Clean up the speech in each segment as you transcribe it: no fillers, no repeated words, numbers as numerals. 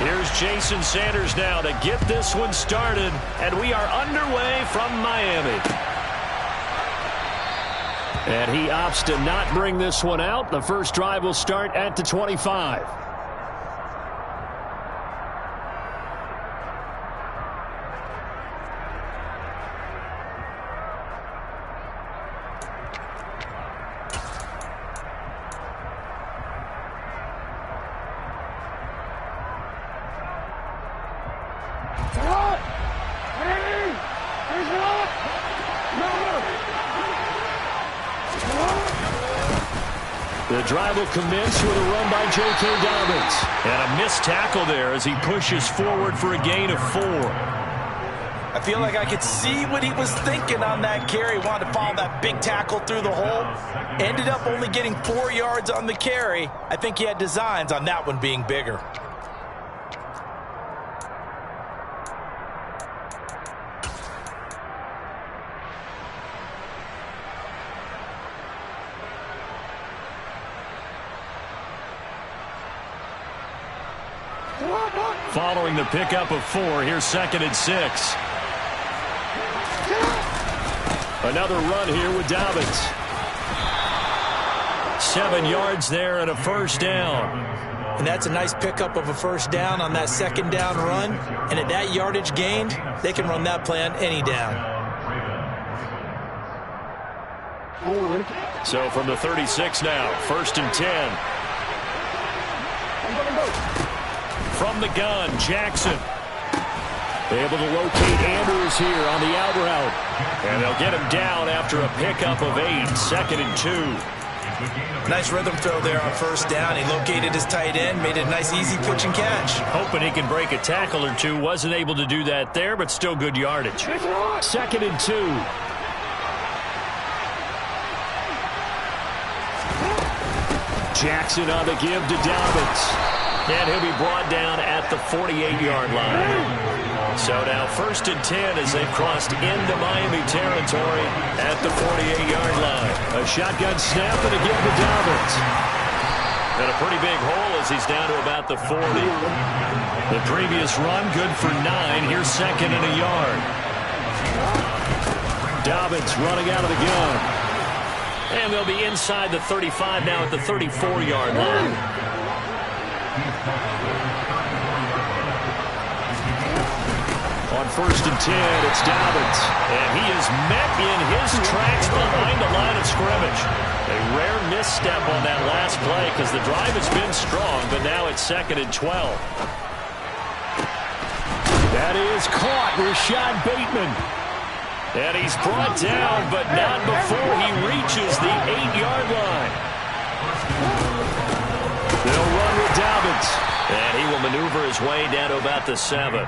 Here's Jason Sanders now to get this one started, and we are underway from Miami. And he opts to not bring this one out. The first drive will start at the 25. The drive will commence with a run by J.K. Dobbins. And a missed tackle there as he pushes forward for a gain of 4. I feel like I could see what he was thinking on that carry. Wanted to follow that big tackle through the hole. Ended up only getting 4 yards on the carry. I think he had designs on that one being bigger. Following the pickup of 4, here's 2nd and 6. Another run here with Dobbins. 7 yards there and a first down. And that's a nice pickup of a first down on that 2nd down run. And at that yardage gained, they can run that play on any down. So from the 36 now, 1st and 10. From the gun, Jackson. Able to locate Andrews here on the out route. And they'll get him down after a pickup of 8, 2nd and 2. Nice rhythm throw there on first down. He located his tight end, made it a nice easy pitch and catch. Hoping he can break a tackle or two. Wasn't able to do that there, but still good yardage. 2nd and 2. Jackson on the give to Dobbins. And he'll be brought down at the 48-yard line. So now 1st and 10 as they've crossed into Miami territory at the 48-yard line. A shotgun snap and a give to Dobbins. And a pretty big hole as he's down to about the 40. The previous run good for 9. Here's 2nd and a yard. Dobbins running out of the gun. And they'll be inside the 35 now at the 34-yard line. On 1st and 10, it's Dobbins. And he is met in his tracks behind the line of scrimmage. A rare misstep on that last play because the drive has been strong, but now it's 2nd and 12. That is caught, Rashad Bateman. And he's brought down, but not before he reaches the 8-yard line. They'll run with Dobbins. And he will maneuver his way down to about the 7.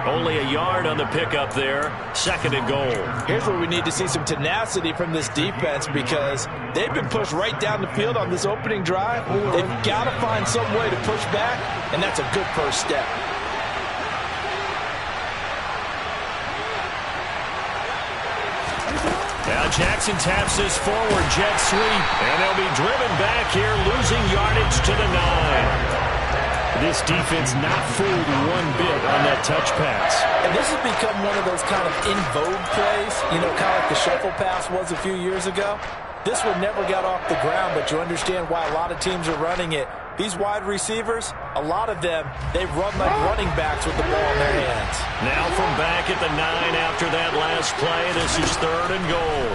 Only a yard on the pickup there. 2nd and goal. Here's where we need to see some tenacity from this defense because they've been pushed right down the field on this opening drive. They've got to find some way to push back, and that's a good first step. Now Jackson taps this forward jet sweep, and they'll be driven back here, losing yardage to the 9. This defense not fooled one bit on that touch pass. And this has become one of those kind of in vogue plays, you know, kind of like the shuffle pass was a few years ago. This one never got off the ground, but you understand why a lot of teams are running it. These wide receivers, a lot of them, they run like running backs with the ball in their hands. Now from back at the 9 after that last play, this is 3rd and goal.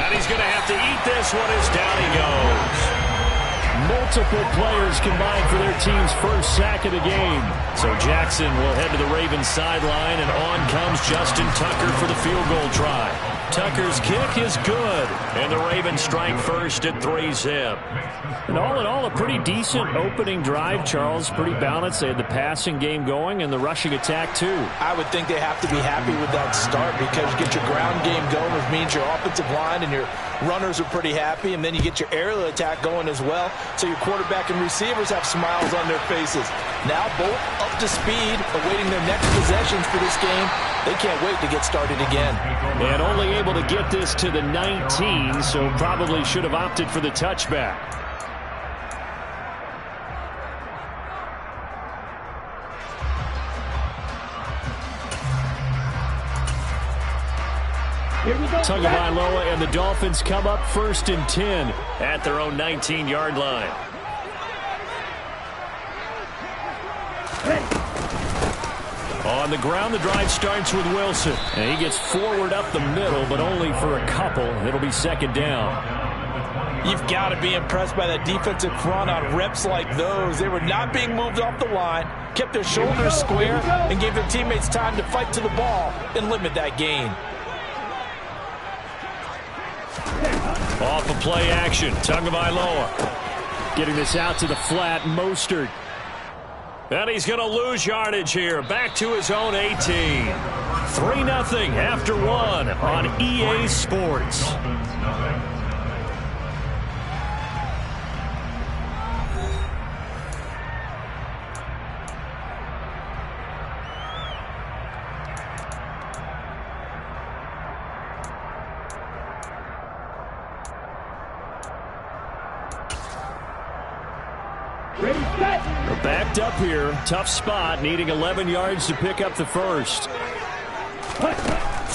And he's going to have to eat this one as down he goes. Multiple players combined for their team's first sack of the game. So Jackson will head to the Ravens sideline, and on comes Justin Tucker for the field goal try. Tucker's kick is good, and the Ravens strike first at 3-zip. And all in all, a pretty decent opening drive, Charles. Pretty balanced. They had the passing game going and the rushing attack, too. I would think they have to be happy with that start because you get your ground game going, which means your offensive line and your runners are pretty happy, and then you get your aerial attack going as well. So your quarterback and receivers have smiles on their faces. Now both up to speed, awaiting their next possessions for this game. They can't wait to get started again. And only able to get this to the 19, so probably should have opted for the touchback. Tagovailoa and the Dolphins come up 1st and 10 at their own 19-yard line. On the ground, the drive starts with Wilson. And he gets forward up the middle, but only for a couple. It'll be 2nd down. You've got to be impressed by that defensive front on reps like those. They were not being moved off the line, kept their shoulders square, and gave their teammates time to fight to the ball and limit that gain. Off of play action, Tagovailoa. Getting this out to the flat, Mostert. And he's going to lose yardage here. Back to his own 18. 3-0 after 1 on EA Sports. They're backed up here. Tough spot, needing 11 yards to pick up the first.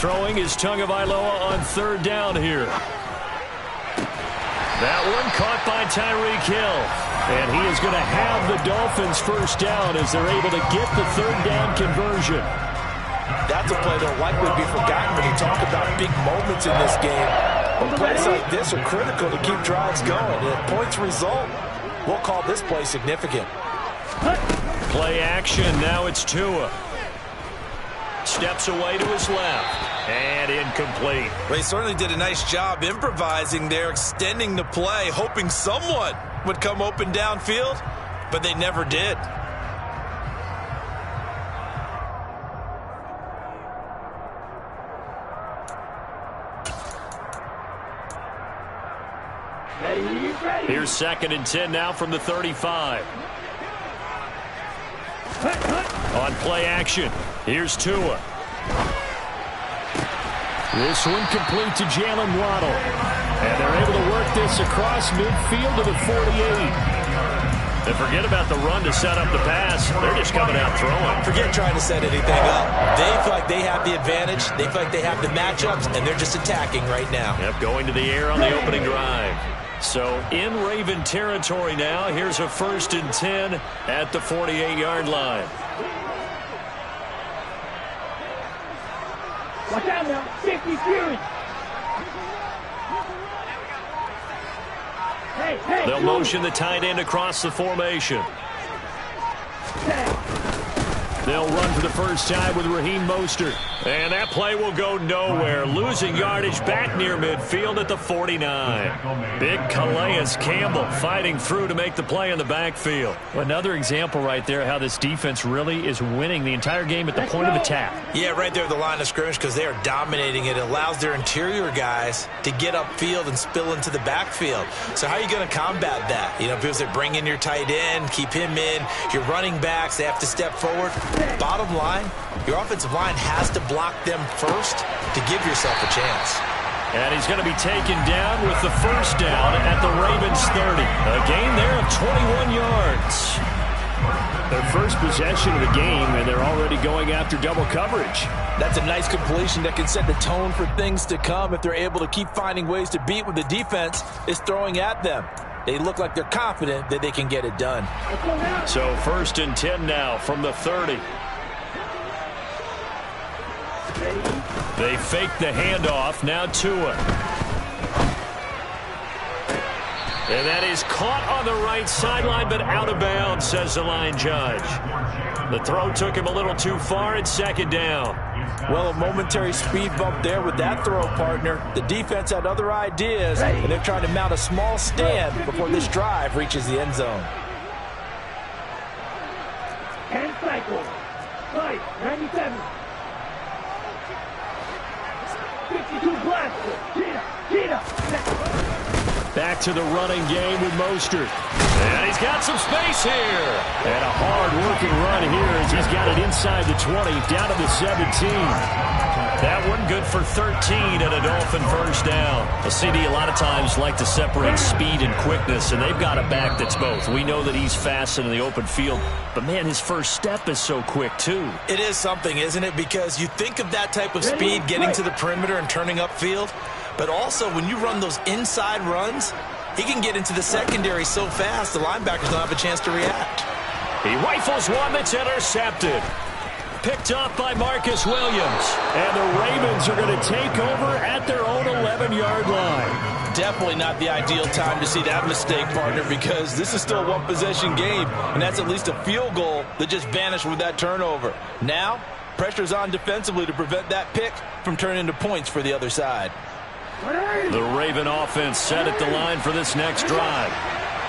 Throwing is Tagovailoa on 3rd down here. That one caught by Tyreek Hill. And he is going to have the Dolphins 1st down as they're able to get the 3rd down conversion. That's a play that'll likely be forgotten when you talk about big moments in this game. But plays like this are critical to keep drives going. And if points result, we'll call this play significant. Play action. Now it's Tua. Steps away to his left. And incomplete. Well, he certainly did a nice job improvising there, extending the play, hoping someone would come open downfield, but they never did. Here's 2nd and 10 now from the 35. On play action, here's Tua. This one complete to Jalen Waddle. And they're able to work this across midfield to the 48. And forget about the run to set up the pass. They're just coming out throwing. Forget trying to set anything up. They feel like they have the advantage. They feel like they have the matchups, and they're just attacking right now. Yep, going to the air on the opening drive. So in Raven territory now. Here's a 1st and 10 at the 48-yard line. Watch out now. 50 Fury. They'll motion the tight end across the formation. They'll run for the first time with Raheem Mostert. And that play will go nowhere. Losing yardage back near midfield at the 49. Big Calais Campbell fighting through to make the play in the backfield. Another example right there how this defense really is winning the entire game at the point of attack. Yeah, right there at the line of scrimmage because they are dominating it. It allows their interior guys to get upfield and spill into the backfield. So how are you going to combat that? You know, because they bring in your tight end, keep him in. Your running backs, they have to step forward. Bottom line, your offensive line has to block them first to give yourself a chance. And he's going to be taken down with the 1st down at the Ravens 30. A gain there of 21 yards. Their first possession of the game, and they're already going after double coverage. That's a nice completion that can set the tone for things to come if they're able to keep finding ways to beat what the defense is throwing at them. They look like they're confident that they can get it done. So 1st and 10 now from the 30. They fake the handoff. Now Tua. And that is caught on the right sideline, but out of bounds, says the line judge. The throw took him a little too far. It's 2nd down. Well, a momentary speed bump there with that throw, partner. The defense had other ideas, and they're trying to mount a small stand before this drive reaches the end zone. 10 cycles. 97. 52 blaster. Cheetah. Back to the running game with Mostert. And he's got some space here. And a hard-working run here as he's got it inside the 20, down to the 17. That one good for 13 and a Dolphin first down. A CD a lot of times like to separate speed and quickness, and they've got a back that's both. We know that he's fast in the open field, but, man, his first step is so quick, too. It is something, isn't it? Because you think of that type of speed getting to the perimeter and turning upfield, but also when you run those inside runs, he can get into the secondary so fast the linebackers don't have a chance to react. He rifles one that's intercepted. Picked off by Marcus Williams. And the Ravens are going to take over at their own 11-yard line. Definitely not the ideal time to see that mistake, partner, because this is still a one-possession game, and that's at least a field goal that just vanished with that turnover. Now, pressure's on defensively to prevent that pick from turning into points for the other side. The Raven offense set at the line for this next drive.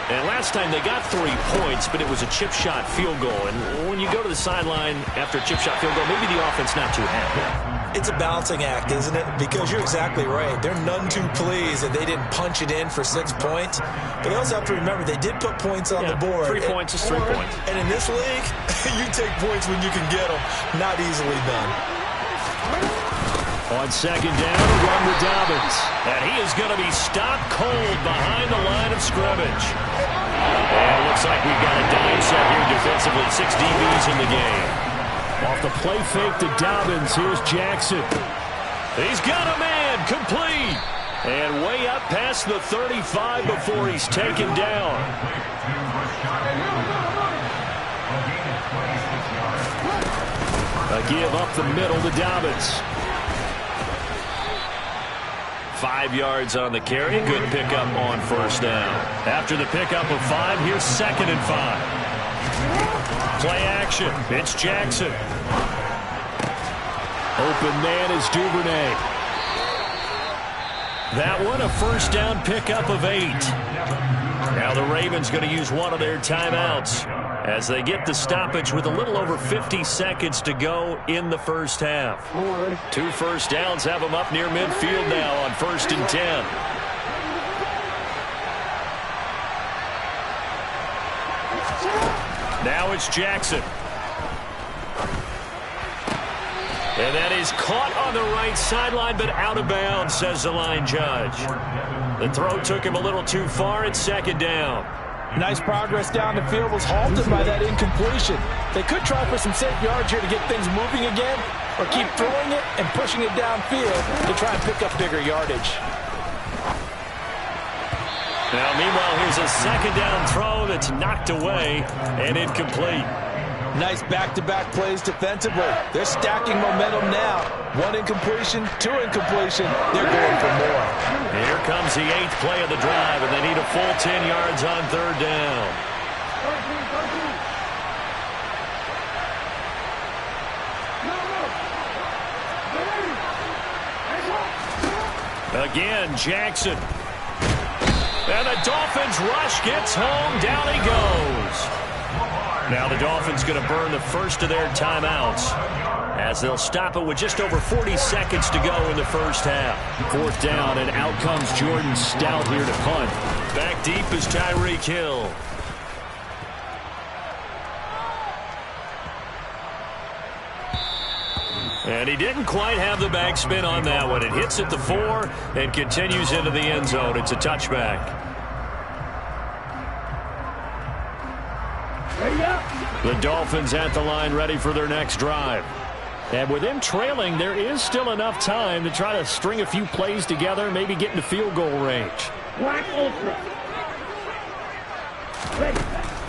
And last time they got 3 points, but it was a chip shot field goal. And when you go to the sideline after a chip shot field goal, maybe the offense not too happy. It's a balancing act, isn't it? Because you're exactly right. They're none too pleased that they didn't punch it in for 6 points. But they also have to remember they did put points on the board. 3 points is 3 points. And in this league, you take points when you can get them. Not easily done. On second down, a run with Dobbins. And he is going to be stopped cold behind the line of scrimmage. And it looks like we've got a dime set here defensively. 6 DBs in the game. Off the play fake to Dobbins, here's Jackson. He's got a man, complete. And way up past the 35 before he's taken down. A give up the middle to Dobbins. 5 yards on the carry. Good pickup on first down. After the pickup of 5, here's 2nd and 5. Play action. It's Jackson. Open man is Duvernay. That one a first down pickup of 8. Now the Ravens going to use one of their timeouts as they get the stoppage with a little over 50 seconds to go in the first half. 2 first downs have them up near midfield now on 1st and 10. Now it's Jackson. And that is caught on the right sideline, but out of bounds, says the line judge. The throw took him a little too far. It's 2nd down. Nice progress down the field was halted by that incompletion. They could try for some safe yards here to get things moving again, or keep throwing it and pushing it downfield to try and pick up bigger yardage. Now, meanwhile, here's a 2nd down throw that's knocked away and incomplete. Nice back-to-back plays defensively. They're stacking momentum now. 1 incompletion, 2 incompletion. They're going for more. Here comes the 8th play of the drive, and they need a full 10 yards on 3rd down. Again, Jackson. And the Dolphins rush gets home. Down he goes. Now the Dolphins going to burn the first of their timeouts as they'll stop it with just over 40 seconds to go in the first half. 4th down, and out comes Jordan Stout here to punt. Back deep is Tyreek Hill. And he didn't quite have the backspin on that one. It hits at the 4 and continues into the end zone. It's a touchback. The Dolphins at the line ready for their next drive. And with them trailing, there is still enough time to try to string a few plays together, maybe get into field goal range.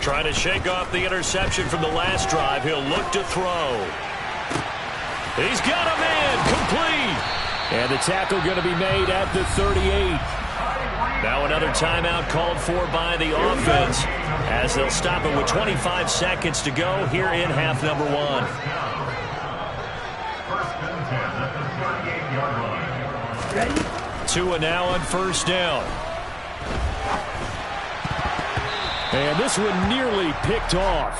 Trying to shake off the interception from the last drive. He'll look to throw. He's got a man, complete. And the tackle going to be made at the 38. Now another timeout called for by the offense as they'll stop it with 25 seconds to go here in half number 1. Tua now on first down. And this one nearly picked off.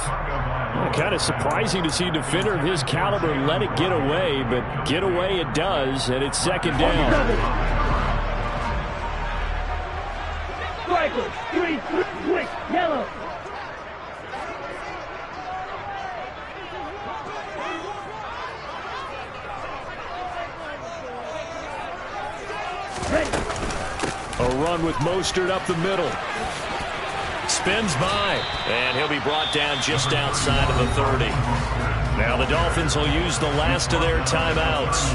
Kind of surprising to see a defender of his caliber let it get away, but get away it does, and it's 2nd down. Strikers, 3, quick, yellow. run with Mostert up the middle. Spins by, and he'll be brought down just outside of the 30. Now the Dolphins will use the last of their timeouts.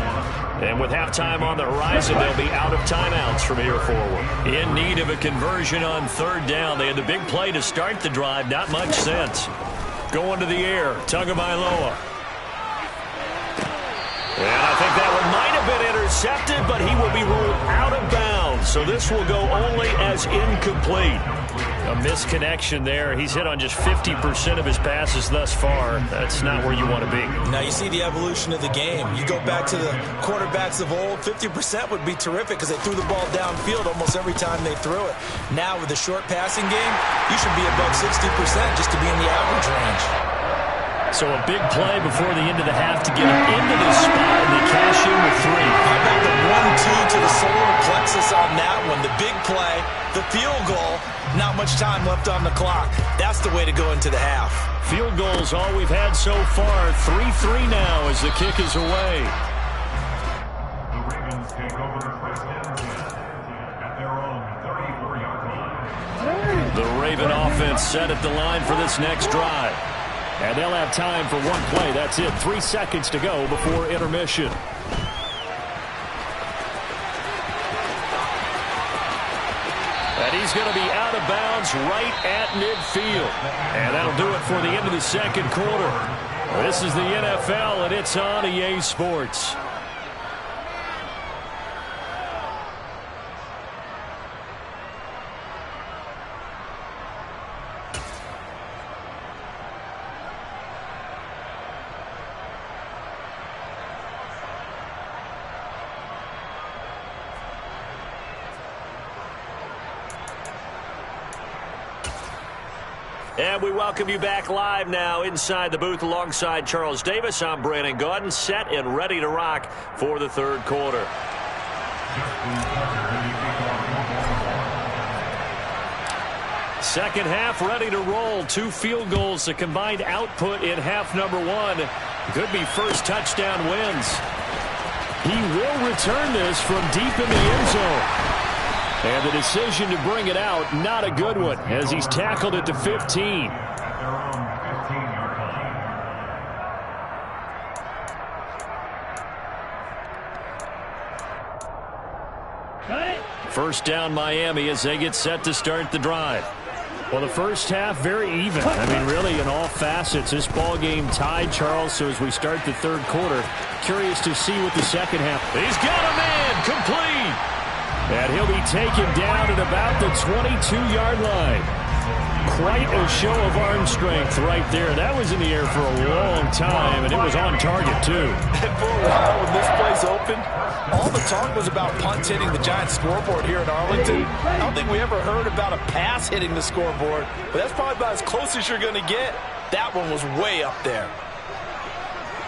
And with halftime on the horizon, they'll be out of timeouts from here forward. In need of a conversion on third down. They had the big play to start the drive. Not much sense. Going to the air. Tagovailoa. And I think that one might have been intercepted, but he will be ruled out of bounds. So this will go only as incomplete. A misconnection there. He's hit on just 50% of his passes thus far. That's not where you want to be. Now you see the evolution of the game. You go back to the quarterbacks of old, 50% would be terrific because they threw the ball downfield almost every time they threw it. Now with the short passing game, you should be above 60% just to be in the average range. So a big play before the end of the half to get him into this spot, and they cash in with 3. How about the 1-2 to the solar plexus on that one? The big play, the field goal, not much time left on the clock. That's the way to go into the half. Field goals all we've had so far. 3-3 now as the kick is away. The Ravens take over first and 10 at their own 34-yard line. The Raven offense set at the line for this next drive. And they'll have time for one play. That's it. 3 seconds to go before intermission. And he's going to be out of bounds right at midfield. And that'll do it for the end of the second quarter. This is the NFL, and it's on EA Sports. And we welcome you back live now inside the booth alongside Charles Davis. I'm Brandon Gaudin, set and ready to rock for the third quarter. Second half ready to roll. 2 field goals, the combined output in half number 1. Could be first touchdown wins. He will return this from deep in the end zone. And the decision to bring it out, not a good one, as he's tackled at the 15. First down Miami as they get set to start the drive. Well, the first half, very even. I mean, really, in all facets, this ball game tied, Charles. So as we start the third quarter, curious to see what the second half. He's got a man, complete. And he'll be taken down at about the 22-yard line. Quite a show of arm strength right there. That was in the air for a long time, and it was on target, too. And for a while, when this play's open, all the talk was about punts hitting the Giants scoreboard here in Arlington. I don't think we ever heard about a pass hitting the scoreboard, but that's probably about as close as you're going to get. That one was way up there.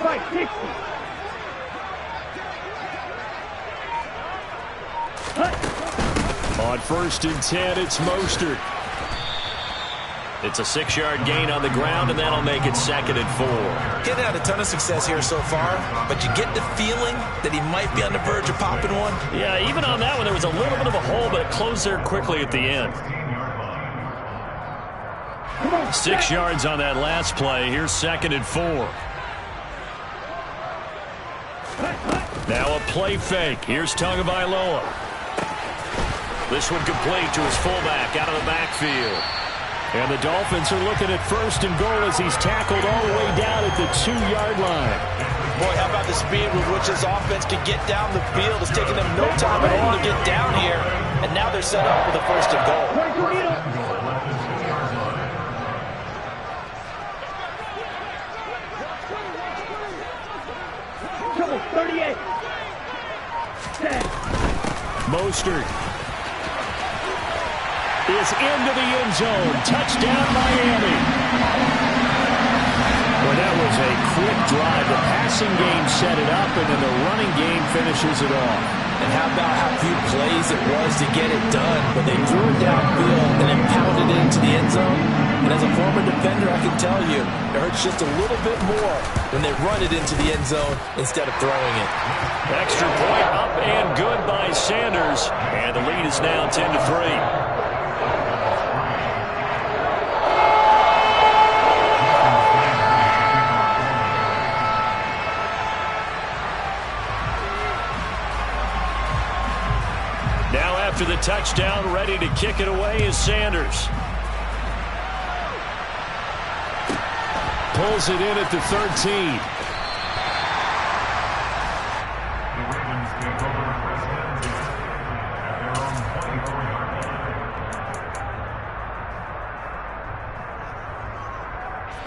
Right, 60. On first and 10, it's Mostert. It's a 6-yard gain on the ground, and that'll make it 2nd and 4. Getting had a ton of success here so far, but you get the feeling that he might be on the verge of popping one. Yeah, even on that one, there was a little bit of a hole, but it closed there quickly at the end. 6 yards on that last play. Here's 2nd and 4. Now a play fake. Here's Tagovailoa. This one complete to his fullback out of the backfield. And the Dolphins are looking at first and goal as he's tackled all the way down at the 2-yard line. Boy, how about the speed with which this offense can get down the field? It's taking them no time at all to get down here. And now they're set up with a first and goal. Trouble, 38. Mostert is into the end zone. Touchdown, Miami. Well, that was a quick drive. The passing game set it up, and then the running game finishes it off. And how about how few plays it was to get it done, but they threw it downfield and then pounded it into the end zone. And as a former defender, I can tell you, it hurts just a little bit more when they run it into the end zone instead of throwing it. Extra point up and good by Sanders. And the lead is now 10-3. Now after the touchdown, ready to kick it away is Sanders. Pulls it in at the 13. The Ravens take over first and 10 at their own 24-yard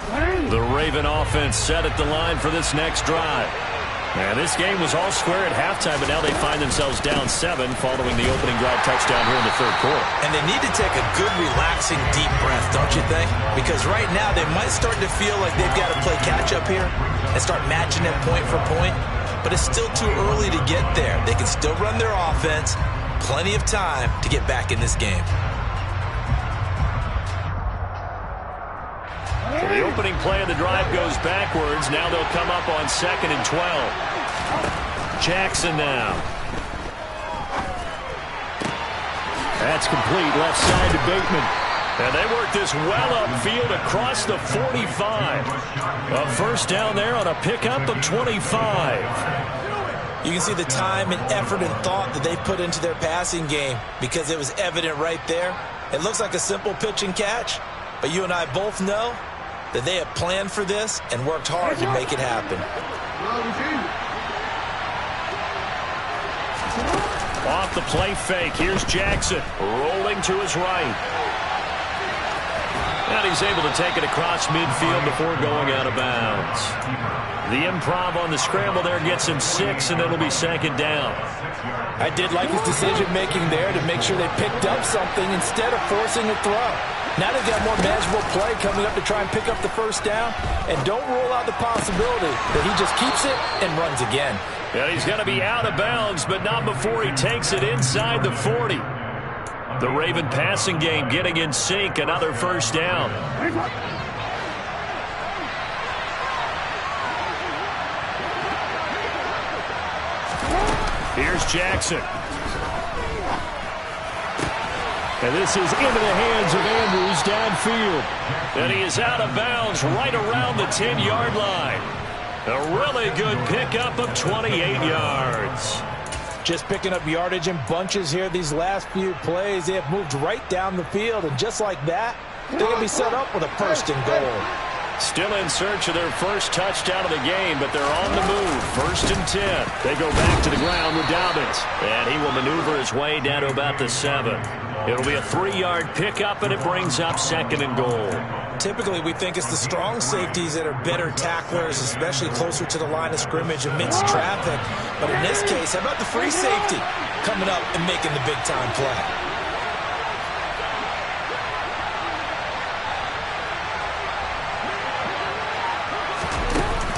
line. The Raven offense set at the line for this next drive. And this game was all square at halftime, but now they find themselves down 7 following the opening drive touchdown here in the third quarter. And they need to take a good, relaxing, deep breath, don't you think? Because right now they might start to feel like they've got to play catch-up here and start matching it point for point. But it's still too early to get there. They can still run their offense. Plenty of time to get back in this game. So the opening play of the drive goes backwards. Now they'll come up on 2nd and 12. Jackson now. That's complete left side to Bateman. And they work this well upfield across the 45. A first down there on a pickup of 25. You can see the time and effort and thought that they put into their passing game because it was evident right there. It looks like a simple pitch and catch, but you and I both know that they have planned for this and worked hard to make it happen. Off the play fake, here's Jackson, rolling to his right. And he's able to take it across midfield before going out of bounds. The improv on the scramble there gets him 6, and it'll be 2nd down. I did like his decision-making there to make sure they picked up something instead of forcing a throw. Now they've got more manageable play coming up to try and pick up the first down, and don't rule out the possibility that he just keeps it and runs again. And he's going to be out of bounds, but not before he takes it inside the 40. The Raven passing game getting in sync, another first down. Here's Jackson. And this is into the hands of Andrews downfield. And he is out of bounds right around the 10-yard line. A really good pickup of 28 yards. Just picking up yardage in bunches here these last few plays. They have moved right down the field, and just like that, they're going to be set up with a 1st and goal. Still in search of their first touchdown of the game, but they're on the move. 1st and 10. They go back to the ground with Dobbins. And he will maneuver his way down to about the 7. It'll be a 3-yard pickup, and it brings up 2nd and goal. Typically, we think it's the strong safeties that are better tacklers, especially closer to the line of scrimmage amidst traffic. But in this case, how about the free safety coming up and making the big-time play?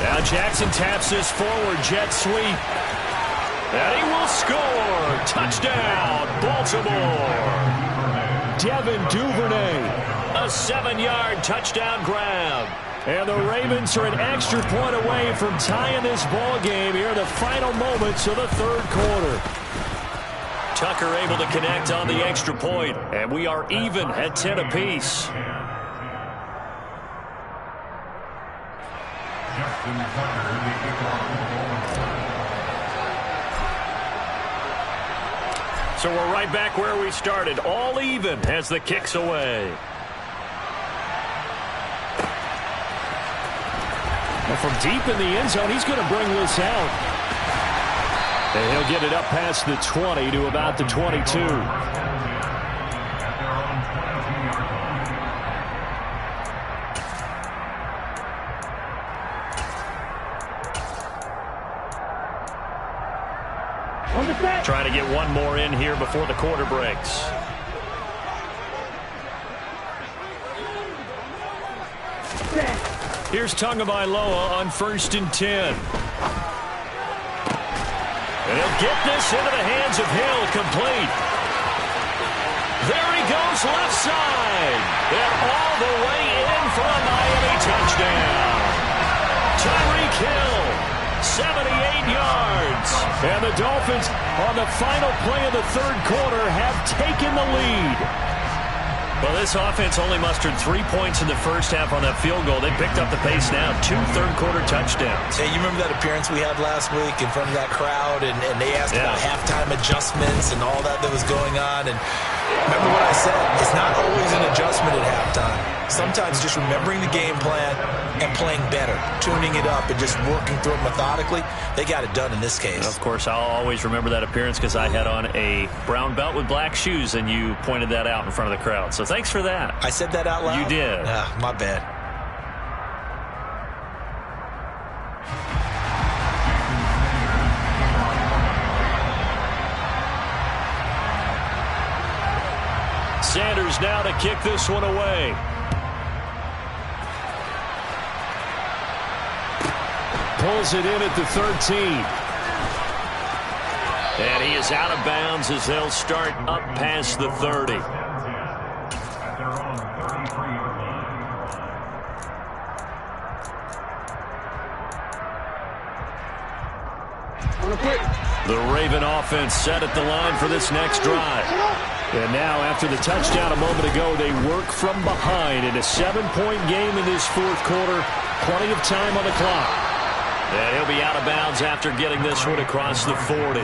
Now Jackson taps this forward jet sweep. And he will score. Touchdown, Baltimore. Devin Duvernay. A 7-yard touchdown grab. And the Ravens are an extra point away from tying this ball game here in the final moments of the third quarter. Tucker able to connect on the extra point, and we are even at 10 apiece. Justin Tucker, the kickoff. So we're right back where we started, all even as the kick's away. Well, from deep in the end zone, he's going to bring this out. And he'll get it up past the 20 to about the 22. Trying to get one more in here before the quarter breaks. Here's Tagovailoa on 1st and 10. And he'll get this into the hands of Hill, complete. There he goes left side. And all the way in for a Miami touchdown. Tyreek Hill 78 yards. And the Dolphins, on the final play of the third quarter, have taken the lead. Well, this offense only mustered 3 points in the first half on that field goal. They picked up the pace now. 2 third-quarter touchdowns. Hey, you remember that appearance we had last week in front of that crowd, and they asked about halftime adjustments and all that was going on. And remember what I said, it's not always an adjustment at halftime. Sometimes just remembering the game plan and playing better, tuning it up and just working through it methodically. They got it done in this case. Of course, I'll always remember that appearance because I had on a brown belt with black shoes, and you pointed that out in front of the crowd. So thanks for that. I said that out loud? You did. My bad. Sanders now to kick this one away. Pulls it in at the 13. And he is out of bounds as they'll start up past the 30. At their own 33-yard line. The Raven offense set at the line for this next drive. And now, after the touchdown a moment ago, they work from behind in a 7-point game in this fourth quarter. Plenty of time on the clock. And he'll be out of bounds after getting this one across the 40.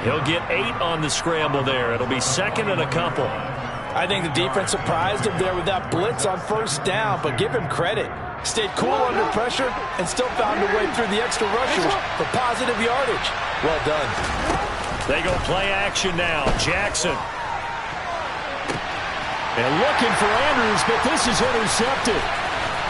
He'll get 8 on the scramble there. It'll be second and a couple. I think the defense surprised him there with that blitz on first down, but give him credit. Stayed cool under pressure and still found a way through the extra rushers for positive yardage. Well done. They go play action now. Jackson. And looking for Andrews, but this is intercepted.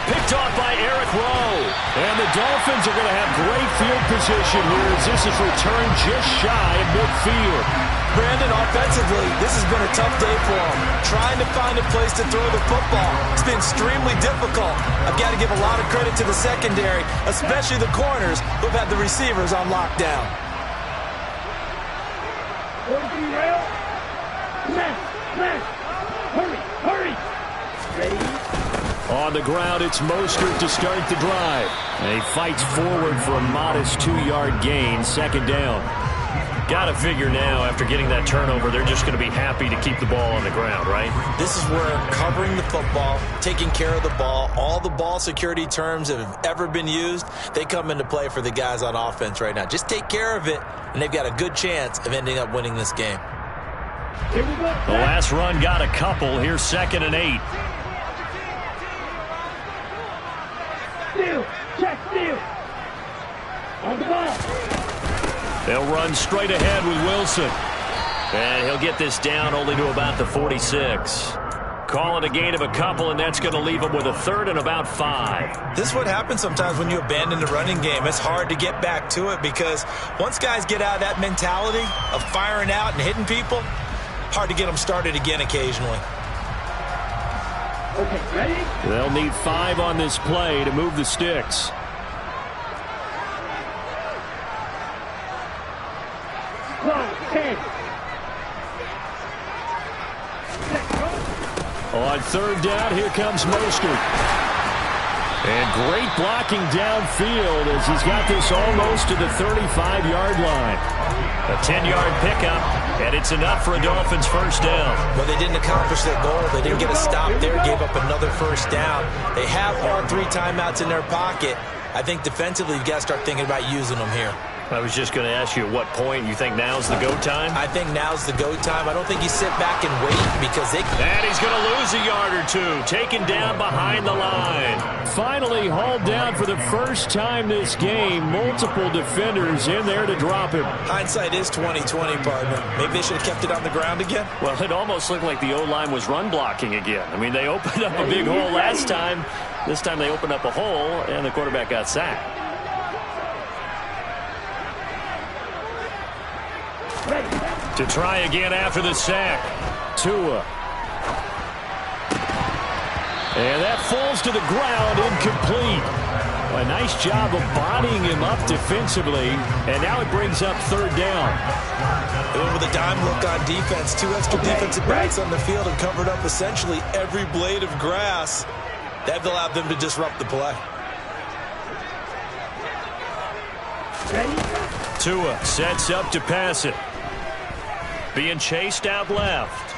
Picked off by Eric Rowe. And the Dolphins are going to have great field position here as this is returned just shy of midfield. Brandon, offensively, this has been a tough day for him. Trying to find a place to throw the football. It's been extremely difficult. I've got to give a lot of credit to the secondary, especially the corners who've had the receivers on lockdown. Hurry! Ready? On the ground, it's Mostert to start the drive. And he fights forward for a modest 2-yard gain, second down. Got to figure now, after getting that turnover, they're just going to be happy to keep the ball on the ground, right? This is where covering the football, taking care of the ball, all the ball security terms that have ever been used, they come into play for the guys on offense right now. Just take care of it, and they've got a good chance of ending up winning this game. The last run got a couple. Here's second and 8. Steal. On the ball. They'll run straight ahead with Wilson. And he'll get this down only to about the 46. Call it a gain of a couple, and that's going to leave him with a third and about 5. This is what happens sometimes when you abandon the running game. It's hard to get back to it because once guys get out of that mentality of firing out and hitting people, hard to get them started again occasionally. Okay, ready? They'll need 5 on this play to move the sticks. On third down, here comes Mostert. And great blocking downfield as he's got this almost to the 35-yard line. A 10-yard pickup, and it's enough for a Dolphins first down. Well, they didn't accomplish their goal. They didn't get a stop there, gave up another first down. They have all 3 timeouts in their pocket. I think defensively you've got to start thinking about using them here. I was just going to ask you at what point you think now's the go time? I think now's the go time. I don't think you sit back and wait because they... And he's going to lose a yard or 2. Taken down behind the line. Finally hauled down for the first time this game. Multiple defenders in there to drop him. Hindsight is 20/20, partner. Maybe they should have kept it on the ground again. Well, it almost looked like the O-line was run blocking again. I mean, they opened up a big hole last time. This time they opened up a hole, and the quarterback got sacked. To try again after the sack. Tua. And that falls to the ground, incomplete. A nice job of bodying him up defensively, and now it brings up third down. With a dime look on defense, 2 extra defensive backs on the field and covered up essentially every blade of grass. That allowed them to disrupt the play. Ready? Tua sets up to pass it. Being chased out left.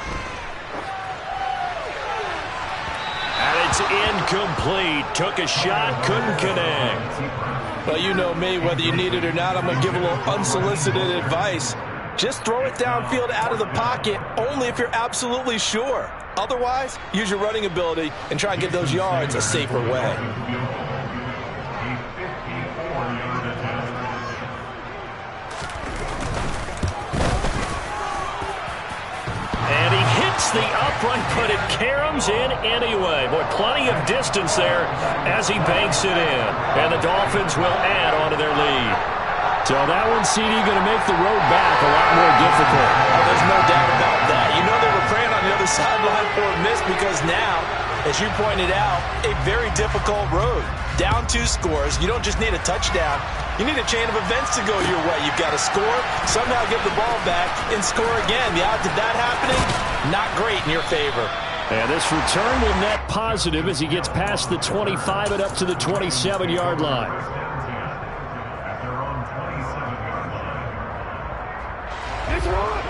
And it's incomplete. Took a shot, couldn't connect. Well, you know me, whether you need it or not, I'm going to give a little unsolicited advice. Just throw it downfield out of the pocket, only if you're absolutely sure. Otherwise, use your running ability and try and get those yards a safer way. And he hits the upright, but it caroms in anyway. Boy, plenty of distance there as he banks it in. And the Dolphins will add on to their lead. So that one, CD, going to make the road back a lot more difficult. Oh, there's no doubt about that. You know they were praying on the other sideline for a miss because now, as you pointed out, a very difficult road. Down 2 scores. You don't just need a touchdown. You need a chain of events to go your way. You've got to score, somehow get the ball back, and score again. The odds of that happening, not great in your favor. And this return will net positive as he gets past the 25 and up to the 27-yard line.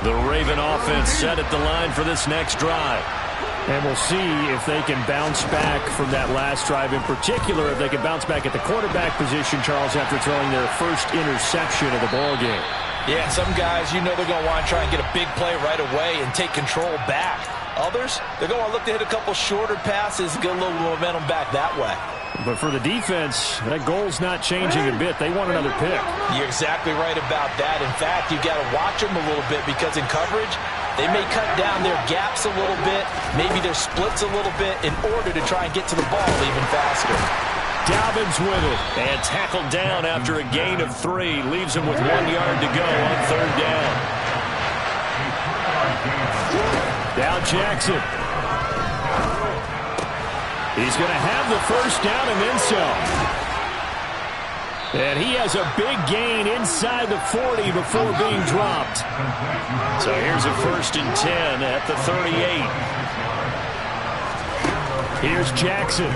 The Raven offense set at the line for this next drive. And we'll see if they can bounce back from that last drive. In particular, if they can bounce back at the quarterback position, Charles, after throwing their first interception of the ballgame. Yeah, some guys, you know they're going to want to try and get a big play right away and take control back. Others, they're going to look to hit a couple shorter passes and get a little momentum back that way. But for the defense, that goal's not changing a bit. They want another pick. You're exactly right about that. In fact, you've got to watch them a little bit because in coverage, they may cut down their gaps a little bit, maybe their splits a little bit in order to try and get to the ball even faster. Dobbins with it and tackled down after a gain of 3. Leaves him with 1 yard to go on 3rd down. Now Jackson. He's going to have the first down and then some. And he has a big gain inside the 40 before being dropped. So here's a 1st and 10 at the 38. Here's Jackson.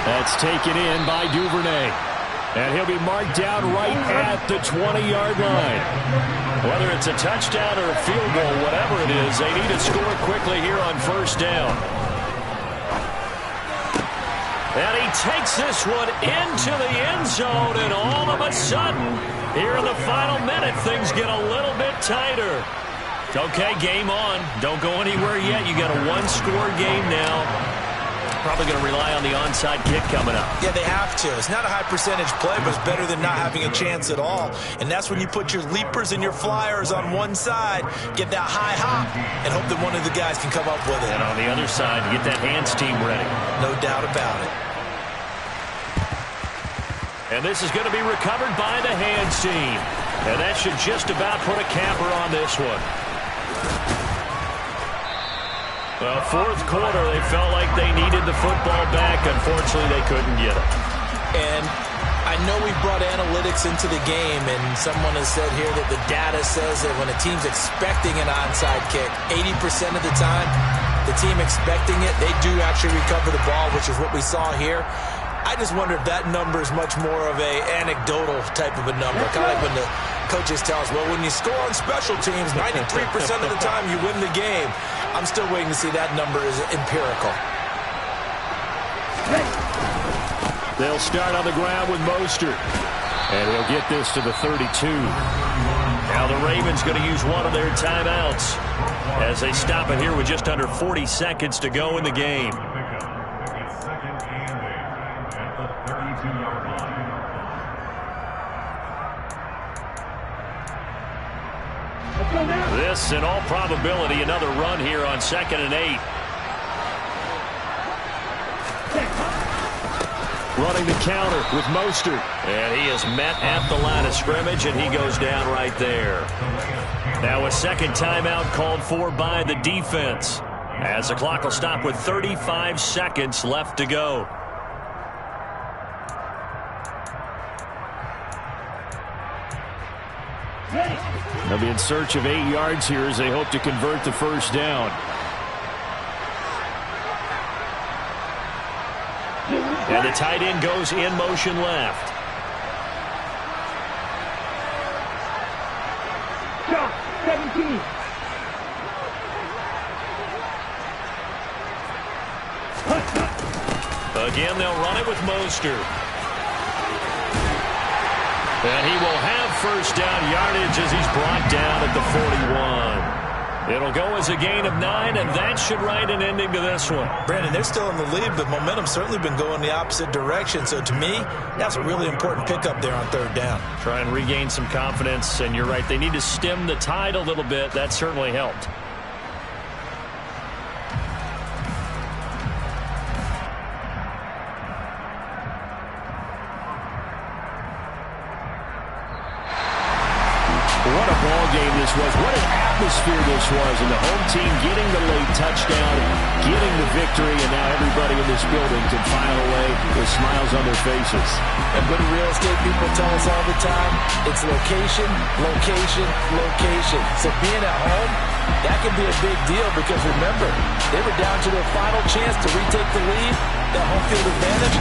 That's taken in by Duvernay. And he'll be marked down right at the 20-yard line. Whether it's a touchdown or a field goal, whatever it is, they need to score quickly here on 1st down. And he takes this one into the end zone, and all of a sudden, here in the final minute, things get a little bit tighter. Okay, game on. Don't go anywhere yet. You got a 1-score game now. Probably going to rely on the onside kick coming up. Yeah, they have to. It's not a high percentage play, but it's better than not having a chance at all. And that's when you put your leapers and your flyers on one side, get that high hop, and hope that one of the guys can come up with it. And on the other side, get that hands team ready. No doubt about it. And this is going to be recovered by the hands team. And that should just about put a capper on this one. Well, 4th quarter, they felt like they needed the football back. Unfortunately, they couldn't get it. And I know we brought analytics into the game, and someone has said here that the data says that when a team's expecting an onside kick, 80% of the time, the team expecting it, they do actually recover the ball, which is what we saw here. I just wonder if that number is much more of a anecdotal type of a number. Kind of like when the coaches tell us, well, when you score on special teams, 93% of the time you win the game. I'm still waiting to see that number is empirical. They'll start on the ground with Mostert. And he'll get this to the 32. Now the Ravens going to use one of their timeouts as they stop it here with just under 40 seconds to go in the game. This, in all probability, another run here on 2nd and 8. Running the counter with Mostert. And he is met at the line of scrimmage, and he goes down right there. Now a second timeout called for by the defense, as the clock will stop with 35 seconds left to go. They'll be in search of 8 yards here as they hope to convert the first down. And the tight end goes in motion left. Shot 17. Again, they'll run it with Mostert. And he will have first down yardage as he's brought down at the 41. It'll go as a gain of 9, and that should write an ending to this one. Brandon, they're still in the lead, but momentum's certainly been going the opposite direction. So to me, that's a really important pickup there on third down. Try and regain some confidence, and you're right. They need to stem the tide a little bit. That certainly helped. What a ball game this was. What an atmosphere this was. And the home team getting the late touchdown, getting the victory, and now everybody in this building can file away with smiles on their faces. And good real estate people tell us all the time, it's location, location, location. So being at home, that can be a big deal because remember, they were down to their final chance to retake the lead, that home field advantage.